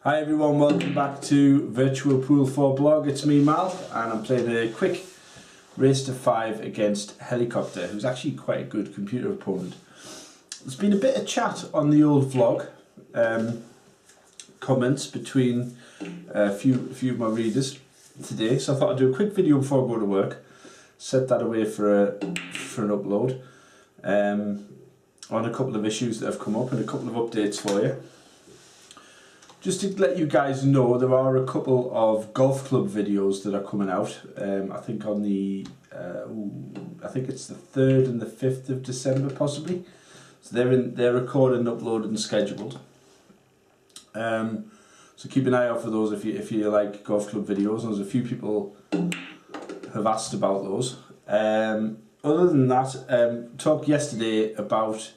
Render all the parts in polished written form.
Hi everyone, welcome back to Virtual Pool 4 blog. It's me Mal and I'm playing a quick race to 5 against Helicopter, who's actually quite a good computer opponent. There's been a bit of chat on the old vlog, comments between a few of my readers today, so I thought I'd do a quick video before I go to work, set that away for an upload on a couple of issues that have come up and a couple of updates for you. Just to let you guys know, there are a couple of golf club videos that are coming out. I think on the, I think it's the 3rd and the 5th of December possibly. So they're recorded and uploaded and scheduled. So keep an eye out for those if you like golf club videos. There's a few people have asked about those. Other than that, talked yesterday about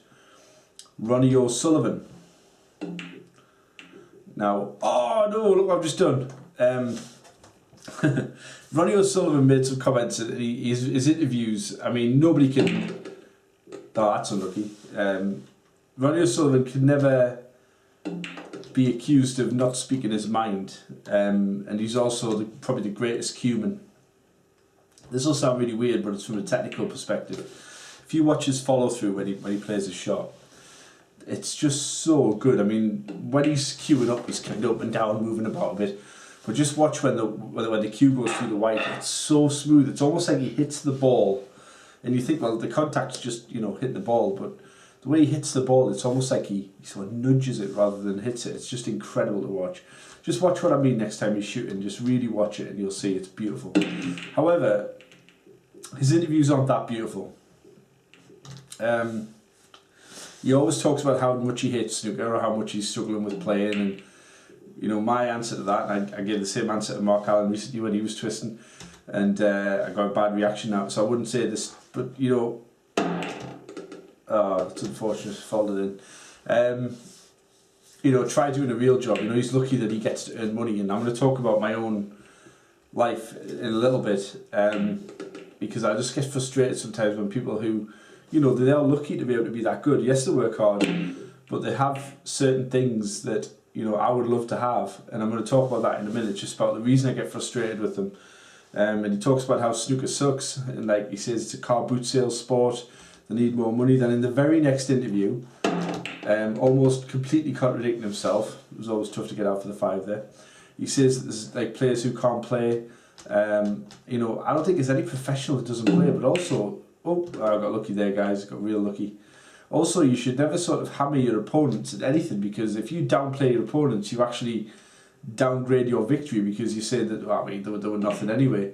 Ronnie O'Sullivan. Now, oh no, look what I've just done. Ronnie O'Sullivan made some comments in his interviews. I mean, nobody can... Oh, that's unlucky. Ronnie O'Sullivan can never be accused of not speaking his mind. And he's also probably the greatest human. This will sound really weird, but it's from a technical perspective. If you watch his follow through when he plays his shot, it's just so good. I mean, when he's queuing up, he's kind of up and down, moving about a bit. But just watch when the cue goes through the white. It's so smooth. It's almost like he hits the ball, and you think, well, the contact's just hitting the ball. But the way he hits the ball, it's almost like he sort of nudges it rather than hits it. It's just incredible to watch. Just watch what I mean next time he's shooting. Just really watch it, and you'll see it's beautiful. However, his interviews aren't that beautiful. He always talks about how much he hates snooker or how much he's struggling with playing, and my answer to that, and I gave the same answer to Mark Allen recently when he was twisting, and I got a bad reaction out, so I wouldn't say this, but it's unfortunate, folded in. Try doing a real job. He's lucky that he gets to earn money, and I'm going to talk about my own life in a little bit, because I just get frustrated sometimes when people who they are lucky to be able to be that good. Yes, they work hard, but they have certain things that I would love to have, and I'm going to talk about that in a minute, just about the reason I get frustrated with them. And he talks about how snooker sucks, and like he says, it's a car boot sales sport, they need more money. Then in the very next interview, almost completely contradicting himself, it was always tough to get out for the 5 there, he says that there's like players who can't play. I don't think there's any professional that doesn't play, but also, oh, I got lucky there, guys. Got real lucky. Also, you should never sort of hammer your opponents at anything, because if you downplay your opponents, you actually downgrade your victory, because you say that, well, I mean, they were nothing anyway.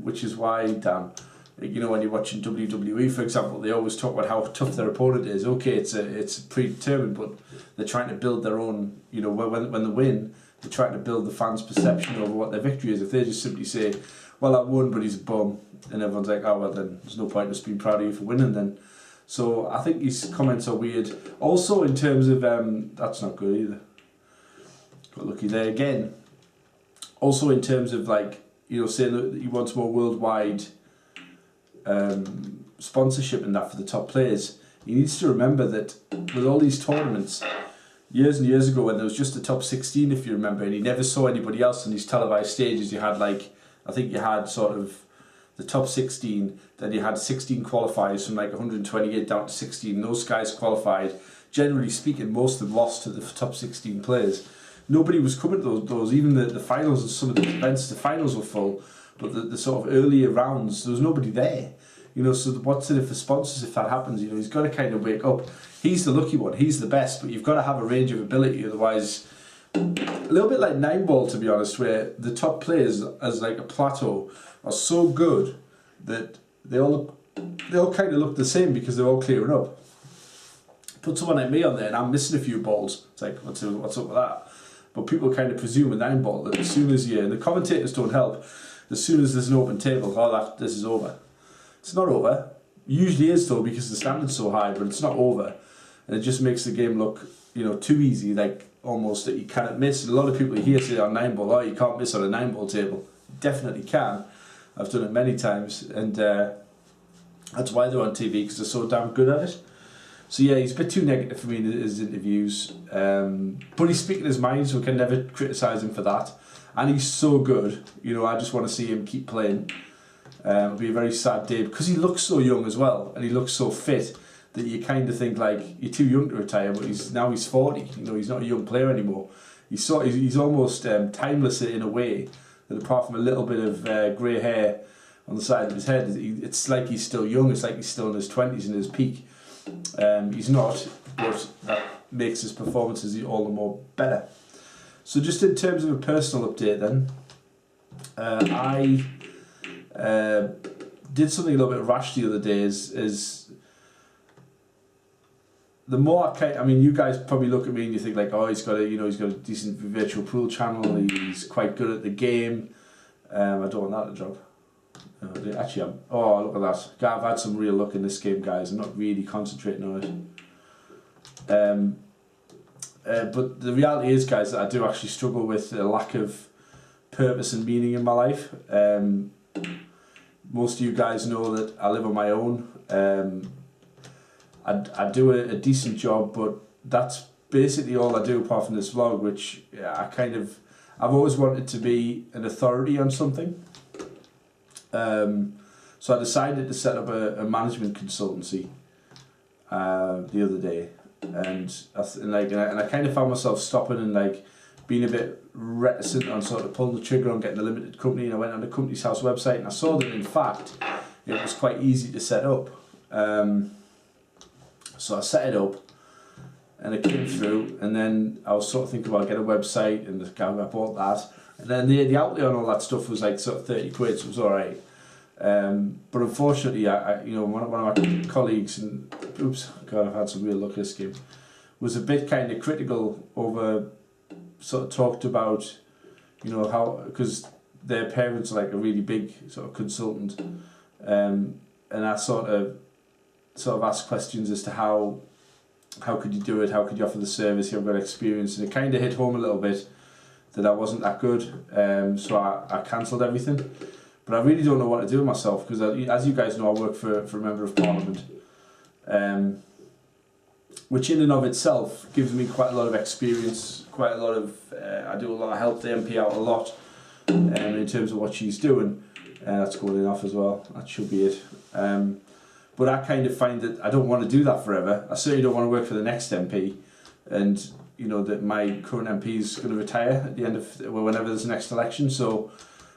Which is why, Dan, when you're watching WWE, for example, they always talk about how tough their opponent is. Okay, it's predetermined, but they're trying to build their own. When they win, they're trying to build the fans' perception over what their victory is. If they just simply say, well, I won, but he's a bum, and everyone's like, oh, well, then there's no point in us being proud of you for winning then. So I think his comments are weird. Also, in terms of, that's not good either. Got lucky there again. Also, in terms of, like, saying that he wants more worldwide sponsorship and that for the top players, he needs to remember that with all these tournaments, years and years ago when there was just the top 16, if you remember, and he never saw anybody else on these televised stages, you had, like, I think you had sort of the top 16, then you had 16 qualifiers from like 128 down to 16. Those guys qualified. Generally speaking, most of them lost to the top 16 players. Nobody was coming to those. Even the finals and some of the events, the finals were full, but the sort of earlier rounds, there was nobody there. So what's in it for sponsors if that happens? He's got to kind of wake up. He's the lucky one. He's the best, but you've got to have a range of ability, otherwise... A little bit like 9-ball, to be honest, where the top players, as like a plateau, are so good that they all kind of look the same because they're all clearing up. Put someone like me on there and I'm missing a few balls. It's like, what's up with that? But people kind of presume with 9-ball that as soon as and the commentators don't help, as soon as there's an open table, this is over. It's not over. It usually is though, because the standard's so high, but it's not over. And it just makes the game look, too easy, like almost that you cannot miss. And a lot of people here say on 9-ball, oh, you can't miss on a 9-ball table. You definitely can. I've done it many times, and that's why they're on TV, because they're so damn good at it. So yeah, he's a bit too negative for me in his interviews, but he's speaking his mind, so we can never criticise him for that. And he's so good, you know, I just want to see him keep playing. It'll be a very sad day, because he looks so young as well, and he looks so fit, that you kind of think like, you're too young to retire, but he's 40, you know, he's not a young player anymore. He's almost timeless in a way, that apart from a little bit of grey hair on the side of his head, it's like he's still young, it's like he's still in his 20s, in his peak. He's not, but that makes his performances all the more better. So just in terms of a personal update then, I did something a little bit rash the other day. Is the more I mean, you guys probably look at me and you think like, oh, he's got a decent virtual pool channel, he's quite good at the game. I don't want that to drop. Actually, oh, look at that. I've had some real luck in this game, guys. I'm not really concentrating on it. But the reality is, guys, that I do actually struggle with a lack of purpose and meaning in my life. Most of you guys know that I live on my own. I do a decent job, but that's basically all I do apart from this vlog, which I've always wanted to be an authority on something. So I decided to set up a management consultancy the other day, and I kind of found myself stopping and like being a bit reticent on sort of pulling the trigger on getting a limited company. And I went on the Companies House website and I saw that in fact it was quite easy to set up. So I set it up and it came through, and then I was sort of thinking about getting a website, and I bought that. And then the outlay on all that stuff was like sort of 30 quid, so it was alright. But unfortunately, one of my colleagues, and oops, God, I've had some real luck this game, was a bit kind of critical over, sort of talked about, you know, how, because their parents are like a really big sort of consultant, and I sort of asked questions as to how could you do it, how could you offer the service, you haven't got experience, and it kind of hit home a little bit that I wasn't that good, so I cancelled everything. But I really don't know what to do with myself, because as you guys know, I work for a Member of Parliament, which in and of itself gives me quite a lot of experience, quite a lot of, I do a lot, I help the MP out a lot in terms of what she's doing. That's going off as well, that should be it. But I kind of find that I don't want to do that forever. I certainly don't want to work for the next MP, and you know that my current MP is going to retire at the end of, well, whenever there's the next election, so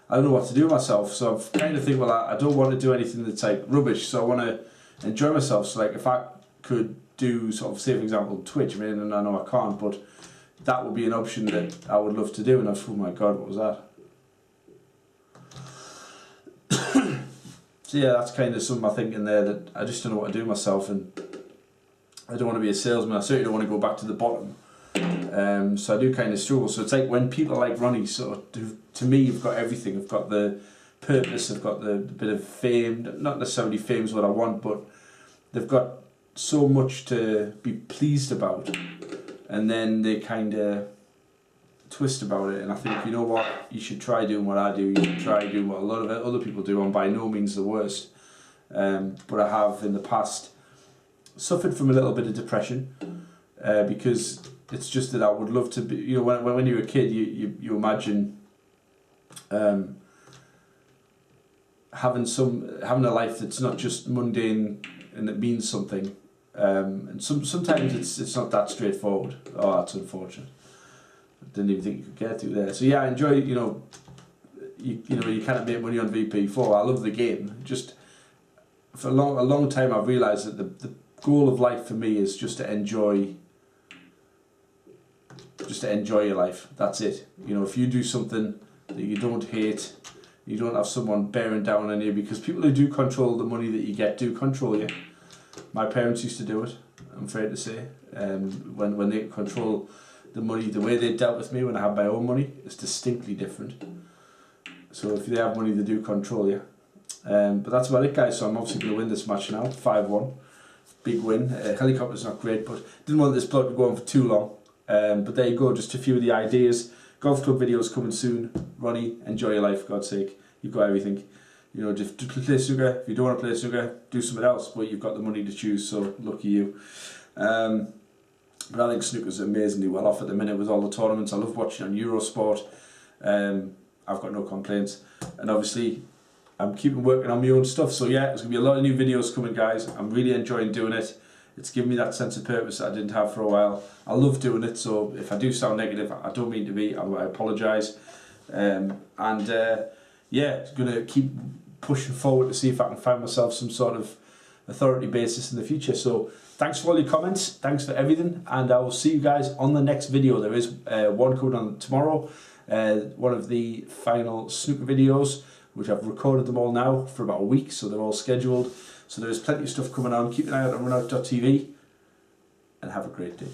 I don't know what to do with myself. So I've kind of think, well, I don't want to do anything that's like rubbish, so I want to enjoy myself. So like if I could do sort of, say for example, Twitch, I mean, and I know I can't, but that would be an option that I would love to do. And I was, oh my God, what was that? So yeah, that's kind of something I think in there, that I just don't know what to do with myself, and I don't want to be a salesman. I certainly don't want to go back to the bottom. So I do kind of struggle. So it's like when people like Ronnie sort of do, to me, you've got everything. I've got the purpose, I've got the bit of fame, not necessarily fame is what I want, but they've got so much to be pleased about, and then they kind of twist about it. And I think, you know what, you should try doing what I do, you should try doing what a lot of other people do. I'm by no means the worst, but I have in the past suffered from a little bit of depression, because it's just that I would love to be, you know, when you're a kid, you imagine having a life that's not just mundane and it means something, and sometimes it's not that straightforward. Oh, that's unfortunate. I didn't even think you could get to there. So yeah, I enjoy, you know, you can't make money on VP4. I love the game. Just for a long time I've realised that the goal of life for me is just to enjoy your life. That's it. You know, if you do something that you don't hate, you don't have someone bearing down on you, because people who do control the money that you get do control you. My parents used to do it, I'm afraid to say. When they control the money, the way they dealt with me when I had my own money is distinctly different. So if they have money, they do control you. But that's about it, guys. So I'm obviously going to win this match now, 5-1. Big win. Helicopter's not great, but didn't want this vlog to go on for too long. But there you go, just a few of the ideas. Golf club videos coming soon. Ronnie, enjoy your life, for God's sake. You've got everything. You know, just play snooker. If you don't want to play snooker, do something else, but you've got the money to choose, so lucky you. But I think snooker's amazingly well off at the minute with all the tournaments. I love watching on Eurosport. I've got no complaints. And obviously, I'm keeping working on my own stuff. So yeah, there's going to be a lot of new videos coming, guys. I'm really enjoying doing it. It's given me that sense of purpose that I didn't have for a while. I love doing it, so if I do sound negative, I don't mean to be. I apologise. Yeah, going to keep pushing forward to see if I can find myself some sort of authority basis in the future. So thanks for all your comments, thanks for everything, and I will see you guys on the next video. There is one coming on tomorrow, one of the final snooker videos, which I've recorded them all now for about a week, so they're all scheduled. So there is plenty of stuff coming on. Keep an eye out on runout.tv, and have a great day.